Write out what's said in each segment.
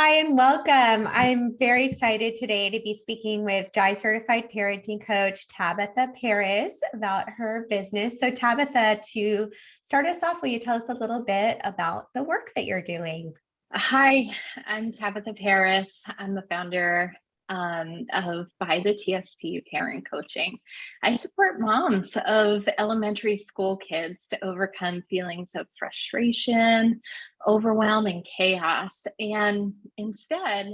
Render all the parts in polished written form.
Hi and welcome. I'm very excited today to be speaking with Jai Certified Parenting Coach Tabitha Parris about her business. So Tabitha, to start us off, will you tell us a little bit about the work that you're doing? Hi, I'm Tabitha Parris. I'm the founder of By the TSP Parent Coaching. I support moms of elementary school kids to overcome feelings of frustration, overwhelm, and chaos, and instead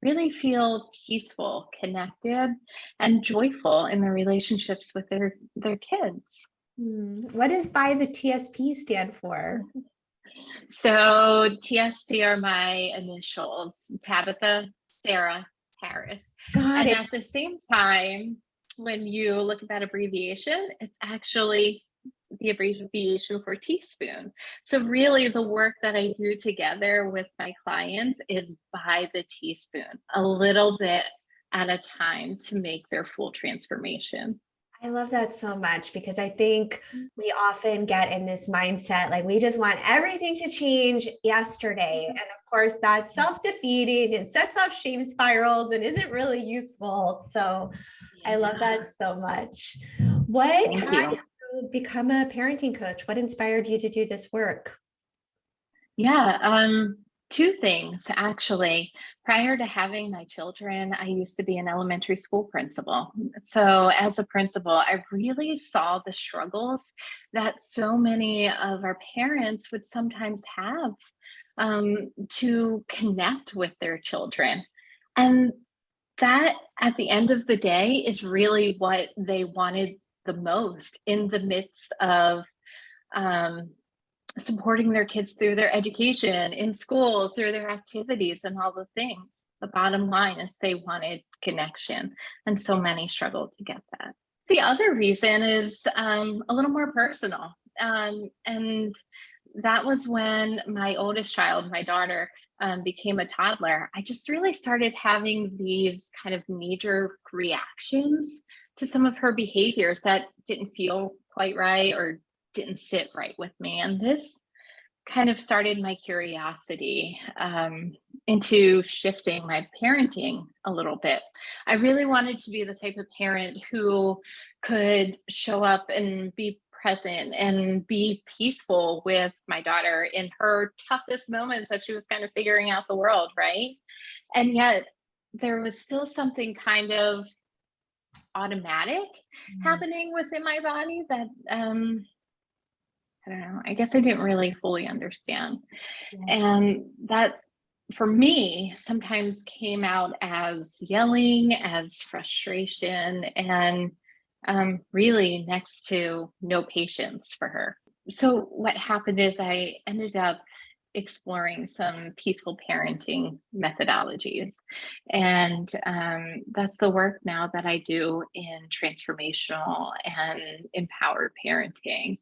really feel peaceful, connected, and joyful in their relationships with their kids. What does By the TSP stand for? So TSP are my initials, Tabitha Sarah Parris. Got And it. at the same time, when you look at that abbreviation, it's actually the abbreviation for teaspoon. So really the work that I do together with my clients is by the teaspoon, a little bit at a time to make their full transformation. I love that so much because I think we often get in this mindset, like we just want everything to change yesterday. And of course, that's self-defeating and sets off shame spirals and isn't really useful. So I love that so much. Thank How you. did you become a parenting coach? What inspired you to do this work? Yeah, two things actually. Prior to having my children, I used to be an elementary school principal. So, as a principal, I really saw the struggles that so many of our parents would sometimes have to connect with their children. And that, at the end of the day, is really what they wanted the most in the midst of. Um, Supporting their kids through their education in school, through their activities and all the things. The bottom line is they wanted connection, and so many struggled to get that. The other reason is a little more personal. And that was when my oldest child, my daughter, became a toddler. I just really started having these kind of knee-jerk reactions to some of her behaviors that didn't feel quite right or didn't sit right with me. And this kind of started my curiosity into shifting my parenting a little bit. I really wanted to be the type of parent who could show up and be present and be peaceful with my daughter in her toughest moments that she was kind of figuring out the world, right? And yet there was still something kind of automatic happening within my body that I don't know, I guess I didn't really fully understand. Yeah. And that for me sometimes came out as yelling, as frustration, and really next to no patience for her. So what happened is I ended up exploring some peaceful parenting methodologies. And that's the work now that I do in transformational and empowered parenting.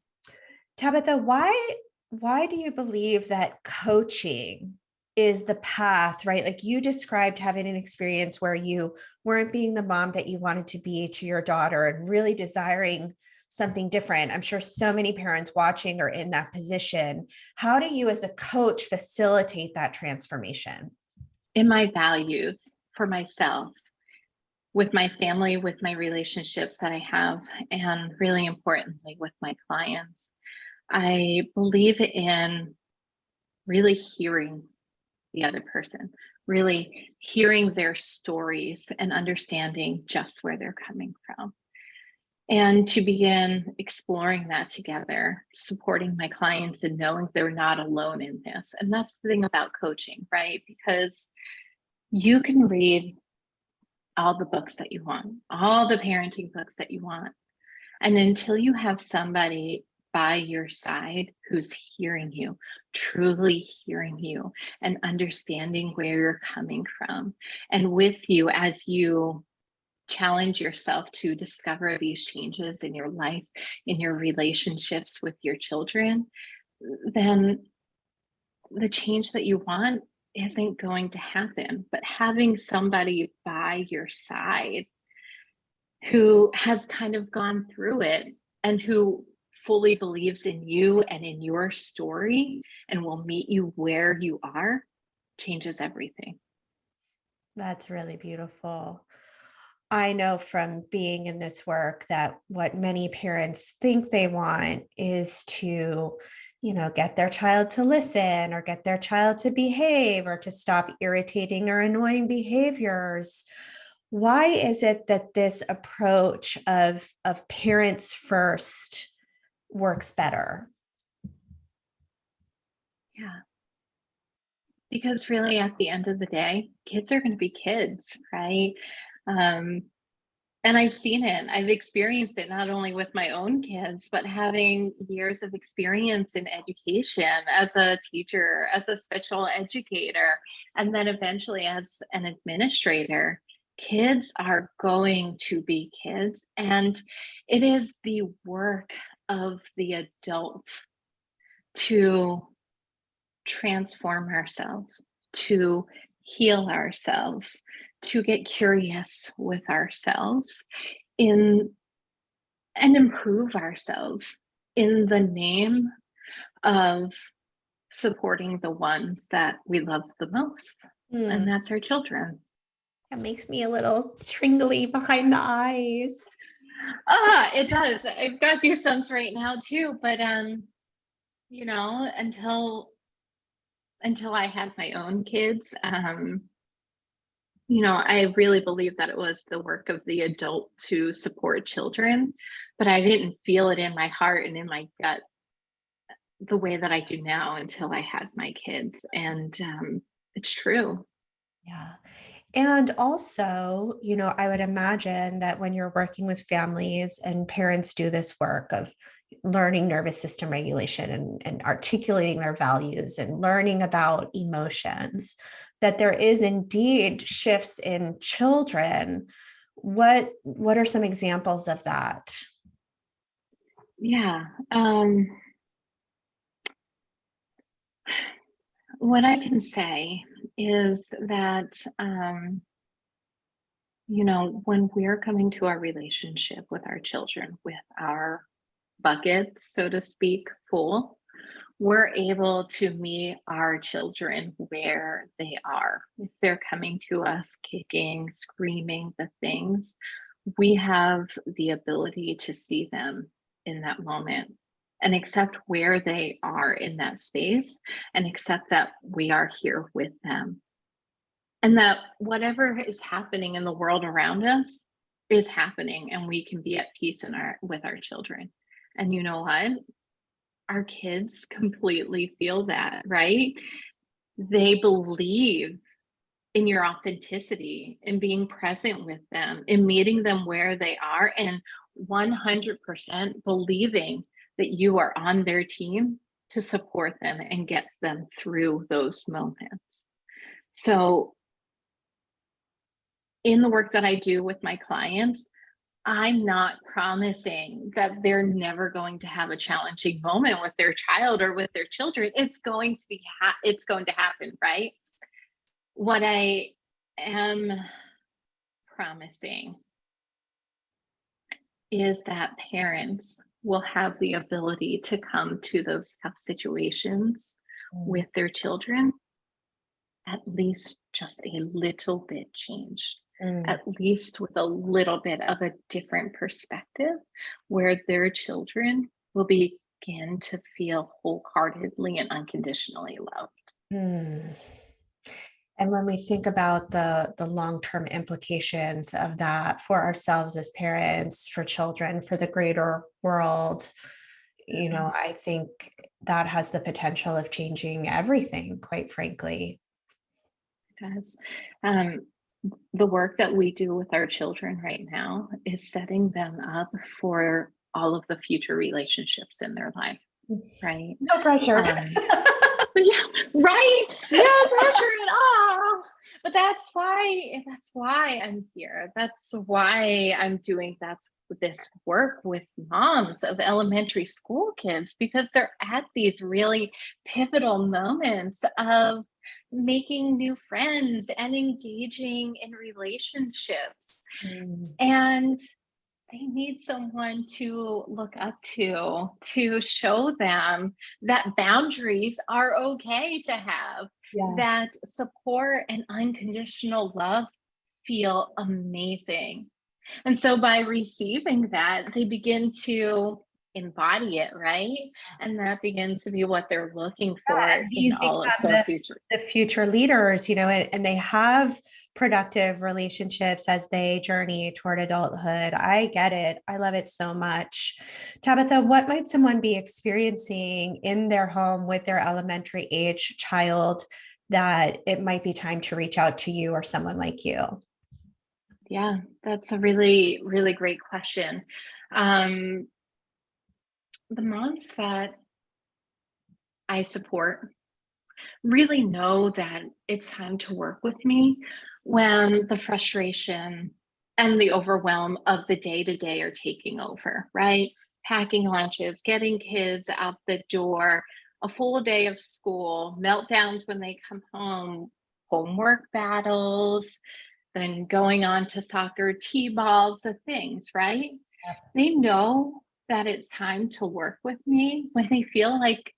Tabitha, why do you believe that coaching is the path, right? Like you described having an experience where you weren't being the mom that you wanted to be to your daughter and really desiring something different. I'm sure so many parents watching are in that position. How do you as a coach facilitate that transformation? In my values for myself, with my family, with my relationships that I have, and really importantly, with my clients. I believe in really hearing the other person, really hearing their stories and understanding just where they're coming from. And to begin exploring that together, supporting my clients and knowing they're not alone in this. And that's the thing about coaching, right? Because you can read all the books that you want, all the parenting books that you want. And until you have somebody by your side who's hearing you, truly hearing you, and understanding where you're coming from, and with you as you challenge yourself to discover these changes in your life, in your relationships with your children, then the change that you want isn't going to happen. But having somebody by your side who has kind of gone through it and who fully believes in you and in your story and will meet you where you are changes everything. That's really beautiful. I know from being in this work that what many parents think they want is to, get their child to listen or get their child to behave or to stop irritating or annoying behaviors. Why is it that this approach of parents first works better? Yeah. Because really, at the end of the day, kids are going to be kids, right? Um, and I've seen it. I've experienced it not only with my own kids, but having years of experience in education as a teacher, as a special educator, and then eventually as an administrator. Kids are going to be kids, and it is the work of the adult to transform ourselves, to heal ourselves, to get curious with ourselves in and improve ourselves in the name of supporting the ones that we love the most. And Hmm. that's our children. That makes me a little tingly behind the eyes. It does. I've got goosebumps right now too, but until I had my own kids, I really believe that it was the work of the adult to support children, but I didn't feel it in my heart and in my gut the way that I do now until I had my kids. And it's true. Yeah. And also, I would imagine that when you're working with families and parents do this work of learning nervous system regulation and articulating their values and learning about emotions, that there is indeed shifts in children. What are some examples of that? Yeah. What I can say is that, when we're coming to our relationship with our children, with our buckets, so to speak, full, we're able to meet our children where they are. If they're coming to us kicking, screaming the things, we have the ability to see them in that moment and accept where they are in that space and accept that we are here with them. And that whatever is happening in the world around us is happening and we can be at peace with our children. And you know what? Our kids completely feel that, right? They believe in your authenticity, in being present with them, in meeting them where they are, and 100% believing that you are on their team to support them and get them through those moments. So, in the work that I do with my clients, I'm not promising that they're never going to have a challenging moment with their child or with their children. It's going to be it's going to happen, right? What I am promising is that parents will have the ability to come to those tough situations Mm, with their children at least just a little bit changed, mm, at least with a little bit of a different perspective, where their children will begin to feel wholeheartedly and unconditionally loved. mm. And when we think about the long-term implications of that for ourselves as parents, for children, for the greater world, Mhm. I think that has the potential of changing everything, quite frankly. Because um, the work that we do with our children right now is setting them up for all of the future relationships in their life, right? No pressure. Um, Yeah, right? No pressure at all. But that's why I'm here. That's why I'm doing this work with moms of elementary school kids because they're at these really pivotal moments of making new friends and engaging in relationships. Mm, And they need someone to look up to show them that boundaries are okay to have, Yeah. that support and unconditional love feel amazing. And so by receiving that, they begin to embody it, right? And that begins to be what they're looking Yeah, for and in these all of become the future. the future leaders, and they have productive relationships as they journey toward adulthood. I get it. I love it so much. Tabitha, what might someone be experiencing in their home with their elementary age child that it might be time to reach out to you or someone like you? Yeah, that's a really, really great question. Um, the moms that I support really know that it's time to work with me when the frustration and the overwhelm of the day to day are taking over, right? Packing lunches, getting kids out the door, a full day of school, meltdowns when they come home, homework battles, then going on to soccer, t-ball, the things, right? They know that it's time to work with me when they feel like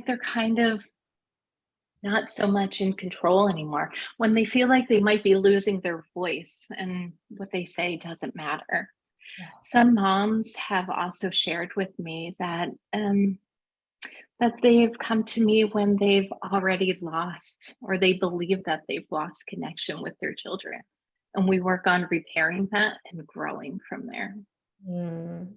they're kind of not so much in control anymore, when they feel like they might be losing their voice and what they say doesn't matter. Yes. Some moms have also shared with me that they've come to me when they've already lost, or they believe that they've lost connection with their children. And we work on repairing that and growing from there. Mm.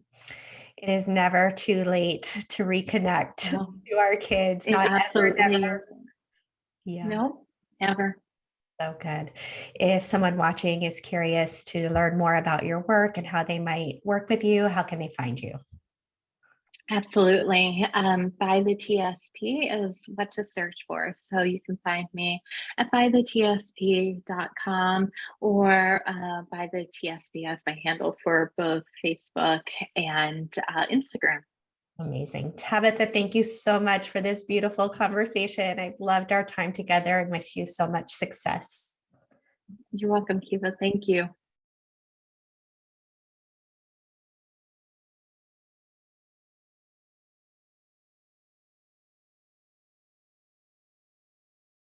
It is never too late to reconnect No, to our kids, it not ever, absolutely never. isn't. Yeah. No, never. So good. If someone watching is curious to learn more about your work and how they might work with you, how can they find you? Absolutely. By the TSP is what to search for. So you can find me at bytheTSP.com or by the TSP as my handle for both Facebook and Instagram. Amazing. Tabitha, thank you so much for this beautiful conversation. I've loved our time together and wish you so much success. You're welcome, Kiva. Thank you.